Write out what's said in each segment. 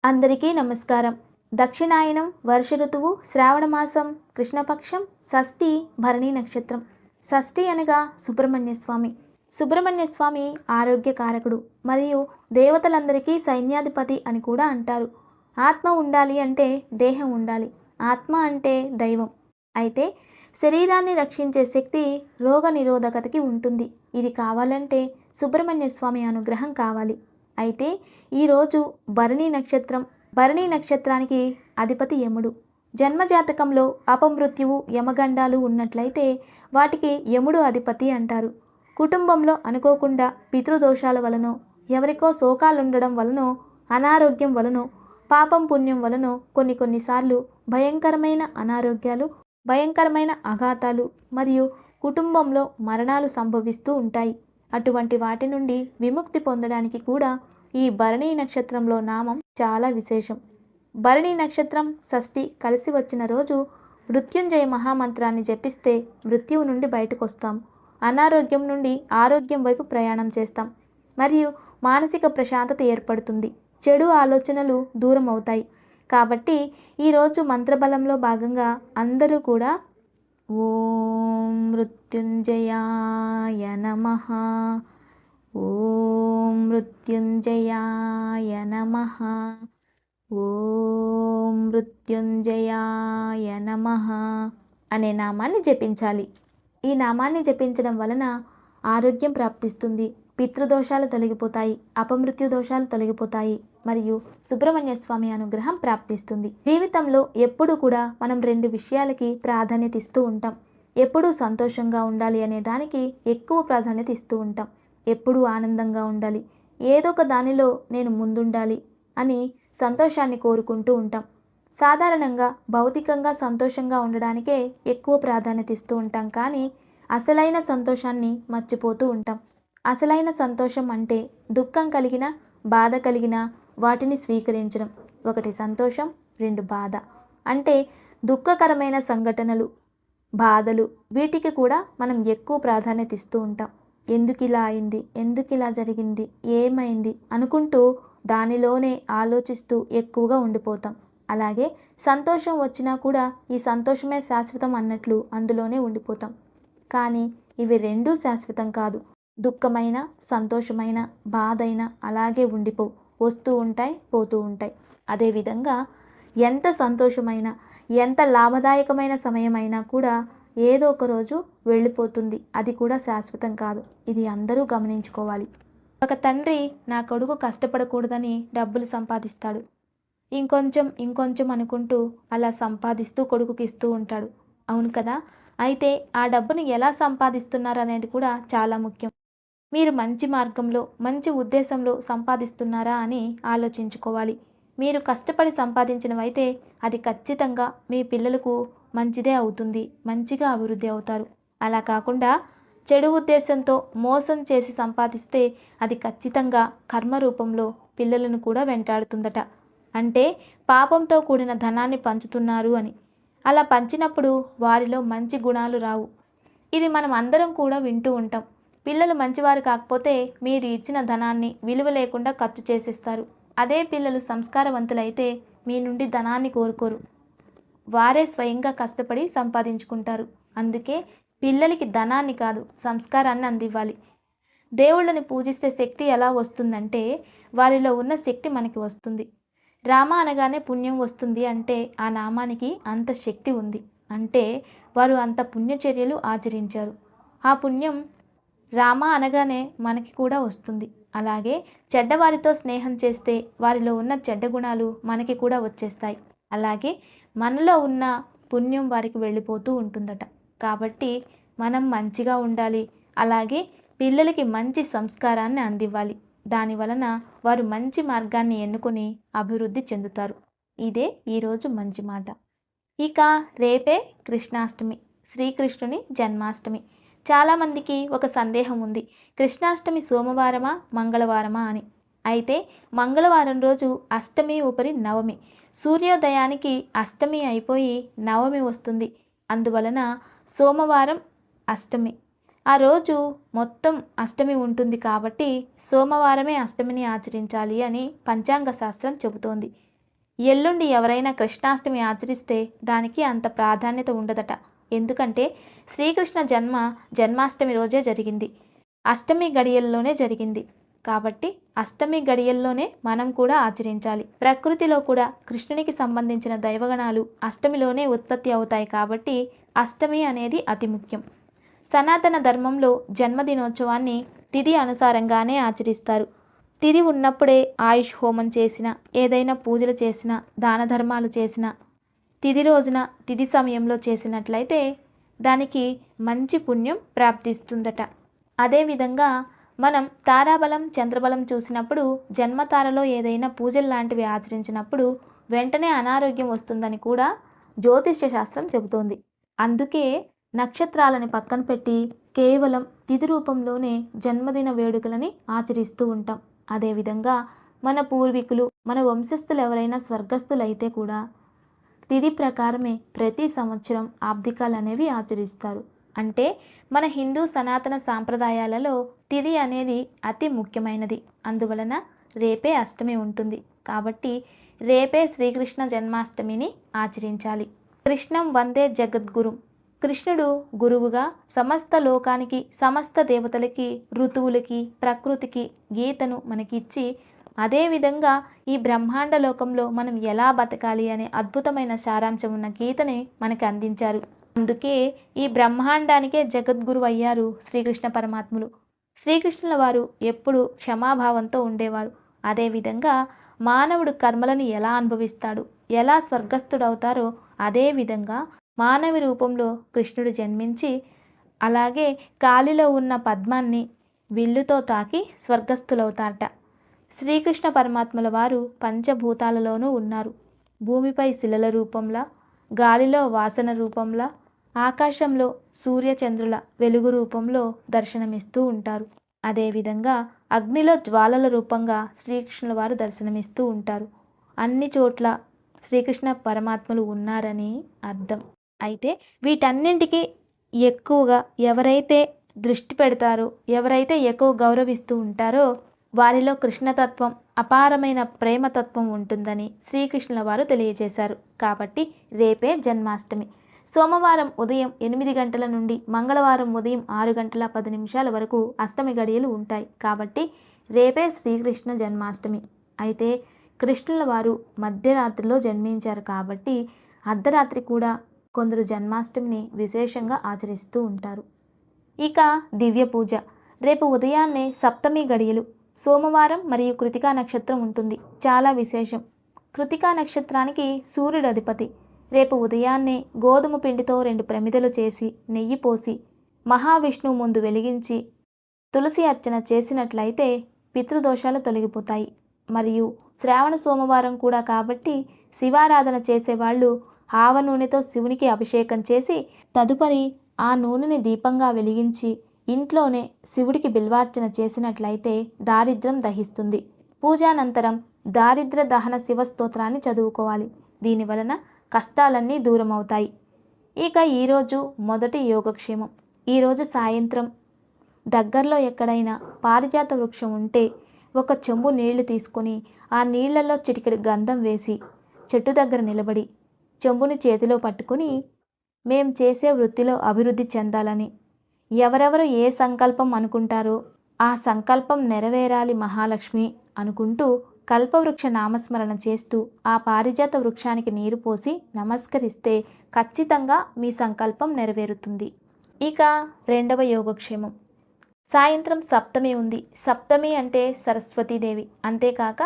అందరికీ నమస్కారం. దక్షిణాయనం వర్ష ఋతువు శ్రావణమాసం కృష్ణపక్షం షష్ఠి భరణి నక్షత్రం. షష్ఠి అనగా సుబ్రహ్మణ్యస్వామి. సుబ్రహ్మణ్యస్వామి ఆరోగ్యకారకుడు మరియు దేవతలందరికీ సైన్యాధిపతి అని కూడా అంటారు. ఆత్మ ఉండాలి అంటే దేహం ఉండాలి. ఆత్మ అంటే దైవం. అయితే శరీరాన్ని రక్షించే శక్తి రోగ నిరోధకతకి ఉంటుంది. ఇది కావాలంటే సుబ్రహ్మణ్యస్వామి అనుగ్రహం కావాలి. అయితే ఈరోజు భరణి నక్షత్రం. భరణి నక్షత్రానికి అధిపతి యముడు. జన్మజాతకంలో అపమృత్యువు యమగండాలు ఉన్నట్లయితే వాటికి యముడు అధిపతి అంటారు. కుటుంబంలో అనుకోకుండా పితృదోషాల వలనో, ఎవరికో శోకాలుండడం వలనో, అనారోగ్యం వలనో, పాపం పుణ్యం వలనో కొన్నిసార్లు భయంకరమైన అనారోగ్యాలు, భయంకరమైన ఆఘాతాలు మరియు కుటుంబంలో మరణాలు సంభవిస్తూ ఉంటాయి. అటువంటి వాటి నుండి విముక్తి పొందడానికి కూడా ఈ భరణి నక్షత్రంలో నామం చాలా విశేషం. భరణి నక్షత్రం షష్ఠి కలిసి వచ్చిన రోజు మృత్యుంజయ మహామంత్రాన్ని జపిస్తే మృత్యువు నుండి బయటకు వస్తాం. అనారోగ్యం నుండి ఆరోగ్యం వైపు ప్రయాణం చేస్తాం మరియు మానసిక ప్రశాంతత ఏర్పడుతుంది. చెడు ఆలోచనలు దూరం అవుతాయి. కాబట్టి ఈరోజు మంత్రబలంలో భాగంగా అందరూ కూడా ఓం మృత్యుంజయాయ నమః, ఓం మృత్యుంజయాయ నమః, ఓం మృత్యుంజయాయ నమః అనే నామాన్ని జపించాలి. ఈ నామాన్ని జపించడం వలన ఆరోగ్యం ప్రాప్తిస్తుంది, పితృదోషాలు తొలగిపోతాయి, అపమృత్యు దోషాలు తొలగిపోతాయి మరియు సుబ్రహ్మణ్య స్వామి అనుగ్రహం ప్రాప్తిస్తుంది. జీవితంలో ఎప్పుడు కూడా మనం రెండు విషయాలకి ప్రాధాన్యత ఇస్తూ ఉంటాం. ఎప్పుడూ సంతోషంగా ఉండాలి అనే దానికి ఎక్కువ ప్రాధాన్యత ఇస్తూ ఉంటాం. ఎప్పుడూ ఆనందంగా ఉండాలి, ఏదో ఒక దానిలో నేను ముందుండాలి అని సంతోషాన్ని కోరుకుంటూ ఉంటాం. సాధారణంగా భౌతికంగా సంతోషంగా ఉండడానికే ఎక్కువ ప్రాధాన్యత ఇస్తూ ఉంటాం, కానీ అసలైన సంతోషాన్ని మర్చిపోతూ ఉంటాం. అసలైన సంతోషం అంటే దుఃఖం కలిగిన, బాధ కలిగిన వాటిని స్వీకరించడం. ఒకటి సంతోషం, రెండు బాధ. అంటే దుఃఖకరమైన సంఘటనలు, బాధలు, వీటికి కూడా మనం ఎక్కువ ప్రాధాన్యత ఇస్తూ ఉంటాం. ఎందుకు ఇలా అయింది, ఎందుకు ఇలా జరిగింది, ఏమైంది అనుకుంటూ దానిలోనే ఆలోచిస్తూ ఎక్కువగా ఉండిపోతాం. అలాగే సంతోషం వచ్చినా కూడా ఈ సంతోషమే శాశ్వతం అన్నట్లు అందులోనే ఉండిపోతాం. కానీ ఇవి రెండూ శాశ్వతం కాదు. దుఃఖమైన, సంతోషమైన, బాధ అయినా అలాగే ఉండిపోవు, వస్తూ ఉంటాయి, పోతూ ఉంటాయి. అదేవిధంగా ఎంత సంతోషమైన, ఎంత లాభదాయకమైన సమయమైనా కూడా ఏదో ఒక రోజు వెళ్ళిపోతుంది. అది కూడా శాశ్వతం కాదు. ఇది అందరూ గమనించుకోవాలి. ఒక తండ్రి నా కొడుకు కష్టపడకూడదని డబ్బులు సంపాదిస్తాడు. ఇంకొంచెం అనుకుంటూ అలా సంపాదిస్తూ కొడుకుకి ఇస్తూ ఉంటాడు. అవును కదా? అయితే ఆ డబ్బును ఎలా సంపాదిస్తున్నారు అనేది కూడా చాలా ముఖ్యం. మీరు మంచి మార్గంలో, మంచి ఉద్దేశంలో సంపాదిస్తున్నారా అని ఆలోచించుకోవాలి. మీరు కష్టపడి సంపాదించినవైతే అది ఖచ్చితంగా మీ పిల్లలకు మంచిదే అవుతుంది, మంచిగా అభివృద్ధి అవుతారు. అలా కాకుండా చెడు ఉద్దేశంతో మోసం చేసి సంపాదిస్తే అది ఖచ్చితంగా కర్మ రూపంలో పిల్లలను కూడా వెంటాడుతుందట. అంటే పాపంతో కూడిన ధనాన్ని పంచుతున్నారు అని. అలా పంచినప్పుడు వారిలో మంచి గుణాలు రావు. ఇది మనం అందరం కూడా వింటూ ఉంటాం. పిల్లలు మంచివారు కాకపోతే మీరు ఇచ్చిన ధనాన్ని విలువ లేకుండా ఖర్చు చేసేస్తారు. అదే పిల్లలు సంస్కారవంతులైతే మీ నుండి ధనాన్ని కోరుకోరు, వారే స్వయంగా కష్టపడి సంపాదించుకుంటారు. అందుకే పిల్లలకి ధనాన్ని కాదు, సంస్కారాన్ని అందివ్వాలి. దేవుళ్ళని పూజిస్తే శక్తి ఎలా వస్తుందంటే వారిలో ఉన్న శక్తి మనకి వస్తుంది. రామ అనగానే పుణ్యం వస్తుంది అంటే ఆ నామానికి అంత శక్తి ఉంది. అంటే వారు అంత పుణ్యచర్యలు ఆచరించారు. ఆ పుణ్యం రామ అనగానే మనకి కూడా వస్తుంది. అలాగే చెడ్డవారితో స్నేహం చేస్తే వారిలో ఉన్న చెడ్డ గుణాలు మనకి కూడా వచ్చేస్తాయి. అలాగే మనలో ఉన్న పుణ్యం వారికి వెళ్ళిపోతూ ఉంటుందట. కాబట్టి మనం మంచిగా ఉండాలి. అలాగే పిల్లలకి మంచి సంస్కారాన్ని అందివ్వాలి. దానివలన వారు మంచి మార్గాన్ని ఎన్నుకొని అభివృద్ధి చెందుతారు. ఇదే ఈరోజు మంచి మాట. ఇక రేపే కృష్ణాష్టమి, శ్రీకృష్ణుని జన్మాష్టమి. చాలామందికి ఒక సందేహం ఉంది, కృష్ణాష్టమి సోమవారమా మంగళవారమా అని. అయితే మంగళవారం రోజు అష్టమి ఉపరి నవమి, సూర్యోదయానికి అష్టమి అయిపోయి నవమి వస్తుంది. అందువలన సోమవారం అష్టమి, ఆ రోజు మొత్తం అష్టమి ఉంటుంది కాబట్టి సోమవారమే అష్టమిని ఆచరించాలి అని పంచాంగ శాస్త్రం చెబుతోంది. ఎల్లుండి ఎవరైనా కృష్ణాష్టమి ఆచరిస్తే దానికి అంత ప్రాధాన్యత ఉండదట. ఎందుకంటే శ్రీకృష్ణ జన్మాష్టమి రోజే జరిగింది, అష్టమి గడియల్లోనే జరిగింది. కాబట్టి అష్టమి గడియల్లోనే మనం కూడా ఆచరించాలి. ప్రకృతిలో కూడా కృష్ణునికి సంబంధించిన దైవగణాలు అష్టమిలోనే ఉత్పత్తి అవుతాయి కాబట్టి అష్టమి అనేది అతి ముఖ్యం. సనాతన ధర్మంలో జన్మదినోత్సవాన్ని తిథి అనుసారంగానే ఆచరిస్తారు. తిథి ఉన్నప్పుడే ఆయుష్ హోమం చేసిన, ఏదైనా పూజలు చేసిన, దాన ధర్మాలు చేసిన, తిథి రోజున తిథి సమయంలో చేసినట్లయితే దానికి మంచి పుణ్యం ప్రాప్తిస్తుందట. అదేవిధంగా మనం తారాబలం చంద్రబలం చూసినప్పుడు జన్మతారలో ఏదైనా పూజలు లాంటివి ఆచరించినప్పుడు వెంటనే అనారోగ్యం వస్తుందని కూడా జ్యోతిష్య శాస్త్రం చెబుతోంది. అందుకే నక్షత్రాలని పక్కన పెట్టి కేవలం తిథి రూపంలోనే జన్మదిన వేడుకలని ఆచరిస్తూ ఉంటాం. అదేవిధంగా మన పూర్వీకులు, మన వంశస్థులు ఎవరైనా స్వర్గస్థులైతే కూడా తిథి ప్రకారమే ప్రతి సంవత్సరం ఆబ్దికాలు అనేవి ఆచరిస్తారు. అంటే మన హిందూ సనాతన సాంప్రదాయాలలో తిథి అనేది అతి ముఖ్యమైనది. అందువలన రేపే అష్టమి ఉంటుంది కాబట్టి రేపే శ్రీకృష్ణ జన్మాష్టమిని ఆచరించాలి. కృష్ణం వందే జగద్గురుం. కృష్ణుడు గురువుగా సమస్త లోకానికి, సమస్త దేవతలకి, ఋతువులకి, ప్రకృతికి గీతను మనకిచ్చి అదేవిధంగా ఈ బ్రహ్మాండ లోకంలో మనం ఎలా బతకాలి అనే అద్భుతమైన సారాంశం ఉన్న గీతని మనకి అందించారు. అందుకే ఈ బ్రహ్మాండానికే జగద్గురు అయ్యారు శ్రీకృష్ణ పరమాత్ములు. శ్రీకృష్ణుల వారు ఎప్పుడు క్షమాభావంతో ఉండేవారు. అదేవిధంగా మానవుడు కర్మలను ఎలా అనుభవిస్తాడు, ఎలా స్వర్గస్థుడవుతారో అదేవిధంగా మానవి రూపంలో కృష్ణుడు జన్మించి అలాగే కాలిలో ఉన్న పద్మాన్ని విల్లుతో తాకి స్వర్గస్థులవుతారట. శ్రీకృష్ణ పరమాత్మల వారు పంచభూతాలలోనూ ఉన్నారు. భూమిపై శిలల రూపంలా, గాలిలో వాసన రూపంలా, ఆకాశంలో సూర్యచంద్రుల వెలుగు రూపంలో దర్శనమిస్తూ ఉంటారు. అదేవిధంగా అగ్నిలో జ్వాలల రూపంగా శ్రీకృష్ణుల వారు దర్శనమిస్తూ ఉంటారు. అన్ని చోట్ల శ్రీకృష్ణ పరమాత్మలు ఉన్నారని అర్థం. అయితే వీటన్నింటికి ఎక్కువగా ఎవరైతే దృష్టి పెడతారో, ఎవరైతే ఎక్కువ గౌరవిస్తూ ఉంటారో వారిలో కృష్ణతత్వం, అపారమైన ప్రేమతత్వం ఉంటుందని శ్రీకృష్ణుల వారు తెలియజేశారు. కాబట్టి రేపే జన్మాష్టమి. సోమవారం ఉదయం 8 గంటల నుండి మంగళవారం ఉదయం 6 గంటల 10 నిమిషాల వరకు అష్టమి గడియలు ఉంటాయి. కాబట్టి రేపే శ్రీకృష్ణ జన్మాష్టమి. అయితే కృష్ణుల వారు మధ్యరాత్రిలో జన్మించారు కాబట్టి అర్ధరాత్రి కూడా కొందరు జన్మాష్టమిని విశేషంగా ఆచరిస్తూ ఉంటారు. ఇక దివ్య పూజ. రేపు ఉదయాన్నే సప్తమి గడియలు. సోమవారం మరియు కృతికా నక్షత్రం ఉంటుంది. చాలా విశేషం. కృతికా నక్షత్రానికి సూర్యుడు అధిపతి. రేపు ఉదయాన్నే గోధుమ పిండితో 2 ప్రమిదలు చేసి నెయ్యి పోసి మహావిష్ణువు ముందు వెలిగించి తులసి అర్చన చేసినట్లయితే పితృదోషాలు తొలగిపోతాయి. మరియు శ్రావణ సోమవారం కూడా కాబట్టి శివారాధన చేసేవాళ్ళు ఆవ నూనెతో శివునికి అభిషేకం చేసి తదుపరి ఆ నూనెని దీపంగా వెలిగించి ఇంట్లోనే శివుడికి బిల్వార్చన చేసినట్లయితే దారిద్ర్యం దహిస్తుంది. పూజానంతరం దారిద్ర దహన శివస్తోత్రాన్ని చదువుకోవాలి. దీనివలన కష్టాలన్నీ దూరమవుతాయి. ఇక ఈరోజు మొదటి యోగక్షేమం. ఈరోజు సాయంత్రం దగ్గరలో ఎక్కడైనా పారిజాత వృక్షం ఉంటే ఒక చెంబు నీళ్లు తీసుకొని ఆ నీళ్లలో చిటికెడు గంధం వేసి చెట్టు దగ్గర నిలబడి చెంబుని చేతిలో పట్టుకుని మేం చేసే వృత్తిలో అభివృద్ధి చెందాలని, ఎవరెవరు ఏ సంకల్పం అనుకుంటారో ఆ సంకల్పం నెరవేరాలి మహాలక్ష్మి అనుకుంటూ కల్పవృక్ష నామస్మరణ చేస్తూ ఆ పారిజాత వృక్షానికి నీరు పోసి నమస్కరిస్తే ఖచ్చితంగా మీ సంకల్పం నెరవేరుతుంది. ఇక రెండవ యోగక్షేమం. సాయంత్రం సప్తమి ఉంది. సప్తమి అంటే సరస్వతీదేవి. అంతేకాక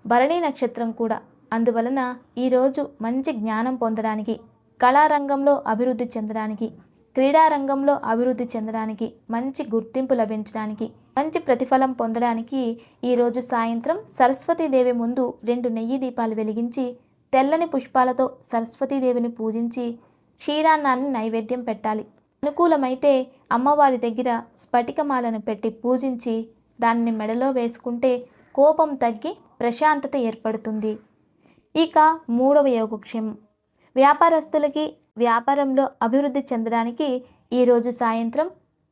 భరణి నక్షత్రం కూడా. అందువలన ఈరోజు మంచి జ్ఞానం పొందడానికి, కళారంగంలో అభివృద్ధి చెందడానికి, క్రీడారంగంలో అభివృద్ధి చెందడానికి, మంచి గుర్తింపు లభించడానికి, మంచి ప్రతిఫలం పొందడానికి ఈరోజు సాయంత్రం సరస్వతీదేవి ముందు 2 నెయ్యి దీపాలు వెలిగించి తెల్లని పుష్పాలతో సరస్వతీదేవిని పూజించి క్షీరాన్నాన్ని నైవేద్యం పెట్టాలి. అనుకూలమైతే అమ్మవారి దగ్గర స్ఫటికమాలను పెట్టి పూజించి దాన్ని మెడలో వేసుకుంటే కోపం తగ్గి ప్రశాంతత ఏర్పడుతుంది. ఇక మూడవ యోగక్షేమం. వ్యాపారస్తులకి వ్యాపారంలో అభివృద్ధి చెందడానికి ఈరోజు సాయంత్రం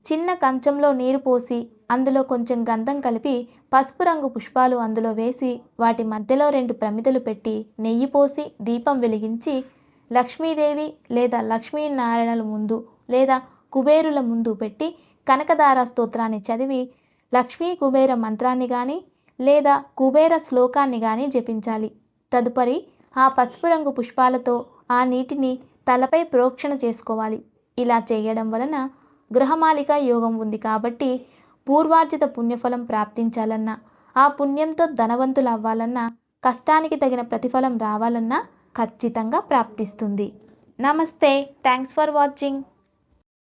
చిన్న కంచంలో నీరు పోసి అందులో కొంచెం గంధం కలిపి పసుపు రంగు పుష్పాలు అందులో వేసి వాటి మధ్యలో 2 ప్రమిదలు పెట్టి నెయ్యి పోసి దీపం వెలిగించి లక్ష్మీదేవి లేదా లక్ష్మీనారాయణల ముందు లేదా కుబేరుల ముందు పెట్టి కనకదార స్తోత్రాన్ని చదివి లక్ష్మీ కుబేర మంత్రాన్ని కానీ లేదా కుబేర శ్లోకాన్ని కానీ జపించాలి. తదుపరి ఆ పసుపు రంగు పుష్పాలతో ఆ నీటిని తలపై ప్రోక్షణ చేసుకోవాలి. ఇలా చేయడం వలన గృహమాలిక యోగం ఉంది కాబట్టి పూర్వార్జిత పుణ్యఫలం ప్రాప్తించాలన్నా, ఆ పుణ్యంతో ధనవంతులు అవ్వాలన్నా, కష్టానికి తగిన ప్రతిఫలం రావాలన్నా ఖచ్చితంగా ప్రాప్తిస్తుంది. నమస్తే. Thanks for watching.